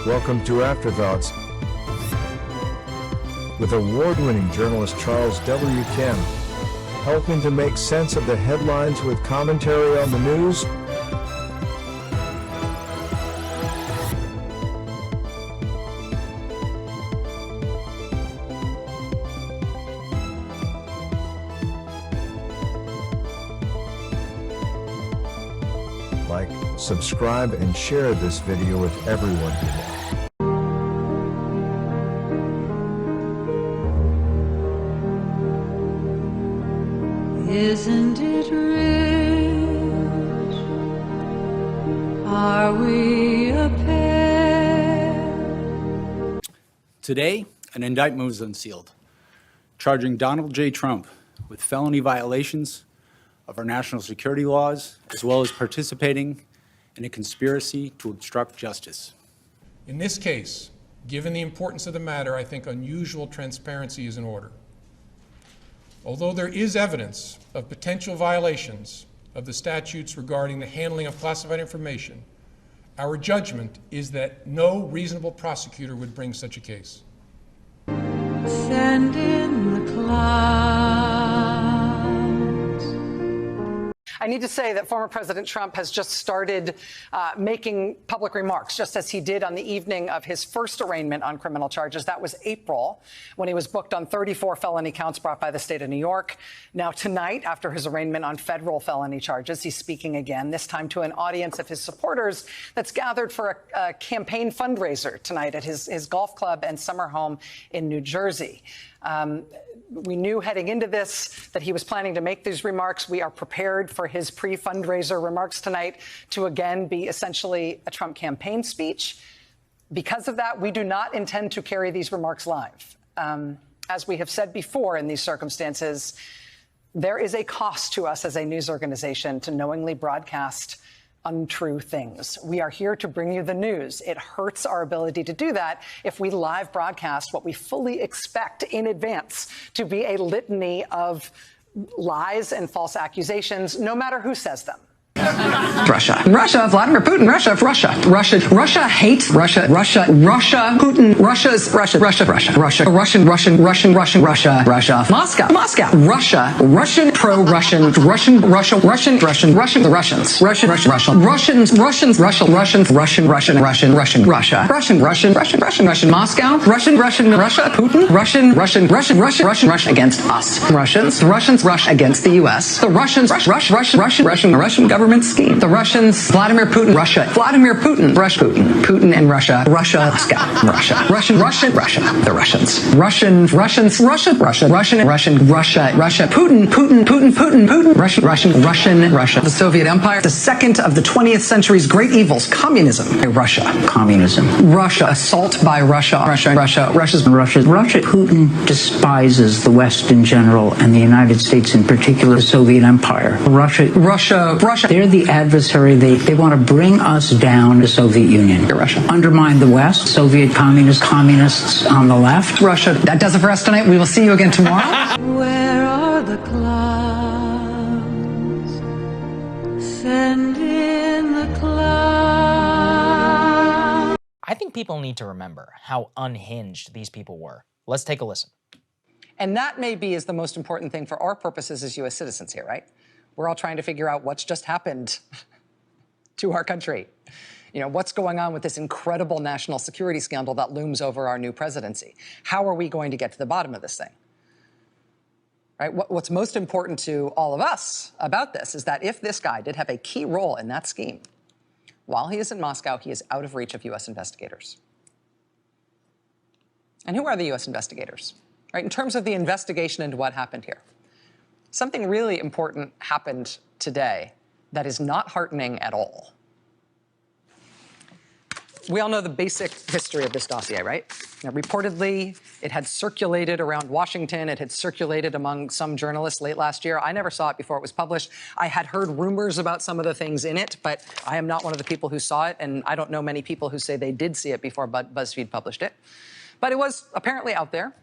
Welcome to Afterthoughts with award-winning journalist Charles W. Kim, helping to make sense of the headlines with commentary on the news. Like, subscribe, and share this video with everyone you know. Isn't it rich? Are we a pair? Today, an indictment was unsealed, charging Donald J. Trump with felony violations of our national security laws, as well as participating in a conspiracy to obstruct justice. In this case, given the importance of the matter, I think unusual transparency is in order. Although there is evidence of potential violations of the statutes regarding the handling of classified information, our judgment is that no reasonable prosecutor would bring such a case. Send in the clouds. I need to say that former President Trump has just started making public remarks, just as he did on the evening of his first arraignment on criminal charges. That was April, when he was booked on 34 felony counts brought by the state of New York. Now, tonight, after his arraignment on federal felony charges, he's speaking again, this time to an audience of his supporters that's gathered for a campaign fundraiser tonight at his golf club and summer home in New Jersey. We knew heading into this that he was planning to make these remarks. We are prepared for his pre-fundraiser remarks tonight to again be essentially a Trump campaign speech. Because of that, we do not intend to carry these remarks live. As we have said before in these circumstances, there is a cost to us as a news organization to knowingly broadcast untrue things. We are here to bring you the news. It hurts our ability to do that if we live broadcast what we fully expect in advance to be a litany of lies and false accusations, no matter who says them. Russia, Vladimir Putin, Russia, hates Russia, Putin, Russian, Moscow, Russian, pro-Russian, the Russians, Moscow, Russia, Putin, Russia against us, Russians, Russia against the U.S., the Russian government scheme. The Russians, Vladimir Putin, Russia, Putin and Russia, Moscow, Russia, the Russians, Putin, Russia, the Soviet Empire, the second of the 20th century's great evils, communism, Russia, assault by Russia, Putin despises the West in general and the United States in particular, the Soviet Empire. Russia. They're the adversary. They want to bring us down, the Soviet Union. Russia. Undermine the West, Soviet communists on the left. Russia. That does it for us tonight. We will see you again tomorrow. Where are the clouds? Send in the clouds. I think people need to remember how unhinged these people were. Let's take a listen. And that maybe is the most important thing for our purposes as U.S. citizens here, right? We're all trying to figure out what's just happened to our country. You know, what's going on with this incredible national security scandal that looms over our new presidency? How are we going to get to the bottom of this thing? Right? What's most important to all of us about this is that if this guy did have a key role in that scheme, while he is in Moscow, he is out of reach of U.S. investigators. And who are the U.S. investigators? Right? In terms of the investigation into what happened here. Something really important happened today that is not heartening at all. We all know the basic history of this dossier, right? Now, reportedly, it had circulated around Washington. It had circulated among some journalists late last year. I never saw it before it was published. I had heard rumors about some of the things in it, but I am not one of the people who saw it, and I don't know many people who say they did see it before BuzzFeed published it. But it was apparently out there.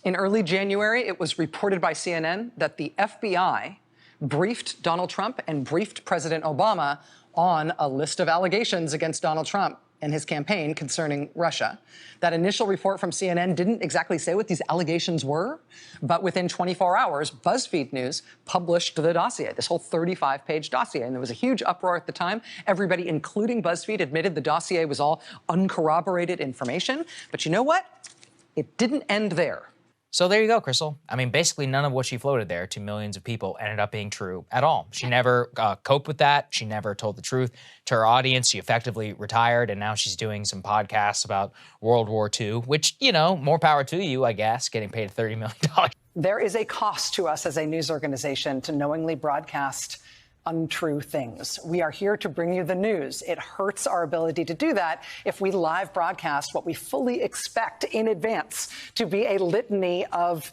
In early January, it was reported by CNN that the FBI briefed Donald Trump and briefed President Obama on a list of allegations against Donald Trump and his campaign concerning Russia. That initial report from CNN didn't exactly say what these allegations were, but within 24 hours, BuzzFeed News published the dossier, this whole 35-page dossier. And there was a huge uproar at the time. Everybody, including BuzzFeed, admitted the dossier was all uncorroborated information. But you know what? It didn't end there. So there you go, Crystal. I mean, basically none of what she floated there to millions of people ended up being true at all. She never coped with that. She never told the truth to her audience. She effectively retired, and now she's doing some podcasts about World War II, which, you know, more power to you, I guess, getting paid $30 million. There is a cost to us as a news organization to knowingly broadcast untrue things. We are here to bring you the news. It hurts our ability to do that if we live broadcast what we fully expect in advance to be a litany of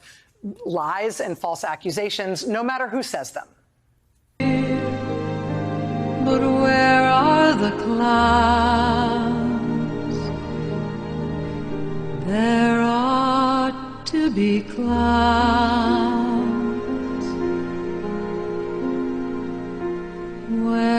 lies and false accusations, no matter who says them. But where are the clouds? There ought to be clouds. Where